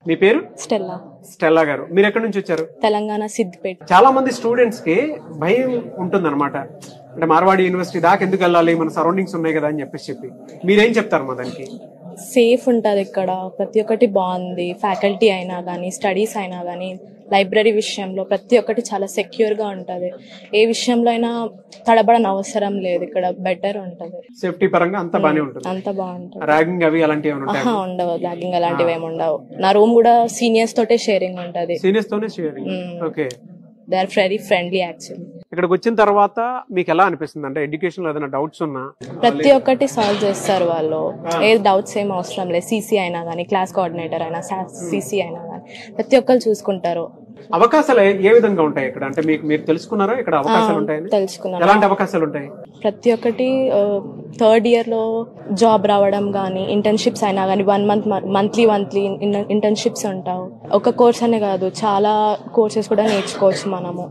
మీ పేరు? Stella. Stella గారు, మీరు ఎక్కడి నుంచి వచ్చారు? తెలంగాణ, సిద్దిపేట. చాలా మంది స్టూడెంట్స్ కి భయం ఉంటుంది అనమాట, అంటే మార్వాడి యూనివర్సిటీ దాకా ఎందుకు వెళ్ళాలి, మన సరౌండింగ్స్ ఉన్నాయి కదా అని చెప్పి మీరేం చెప్తారు మా దానికి? సేఫ్ ఉంటుంది ఇక్కడ, ప్రతి ఒక్కటి బాగుంది. ఫ్యాకల్టీ అయినా కానీ, స్టడీస్ అయినా కానీ, లైబ్రరీ విషయంలో ప్రతి ఒక్కటి చాలా సెక్యూర్గా ఉంటుంది. ఏ విషయంలో అయినా తడబడని అవసరం లేదు, ఇక్కడ బెటర్ ఉంటుంది. సేఫ్టీ పరంగా అంత బానే ఉంటుంది. అంత బాగుంటుంది. ర్యాగింగ్ అవి అలాంటివి ఉండవు, ర్యాగింగ్ అలాంటివి ఏమి ఉండవు. నా రూమ్ కూడా సీనియర్స్ తోటే షేరింగ్ ఉంటుంది. సీనియర్స్ తోనే sharing. Okay. They are very friendly actually. ఇక్కడికి వచ్చిన తర్వాత మీకు ఎలా అనిపిస్తుంది, అంటే ఎడ్యుకేషన్ లో ఏదైనా డౌట్స్ ఉన్నా ప్రతి ఒక్కటి సాల్వ్ చేస్తారు వాళ్ళు. ఏ డౌట్స్ ఏం అవసరం లేదు. సీసీ అయినా కానీ, క్లాస్ కోఆర్డినేటర్ అయినా, సీసీ అయినా కానీ ప్రతి ఒక్కరు చూసుకుంటారు. అవకాశాలు ఏ విధంగా ఉంటాయి ఇక్కడ, అంటే మీరు తెలుసుకున్నారా ఇక్కడ అవకాశాలు ఉంటాయని? తెలుసుకున్నాను. ఎలాంటి అవకాశాలు ఉంటాయి? ప్రతి ఒక్కటి థర్డ్ ఇయర్ లో జాబ్ రావడం కానీ, ఇంటర్న్షిప్స్ అయినా కానీ, 1 month మంత్లీ ఇంటర్న్షిప్స్ ఉంటావు. ఒక కోర్స్ అనే కాదు, చాలా కోర్సెస్ కూడా నేర్చుకోవచ్చు మనము.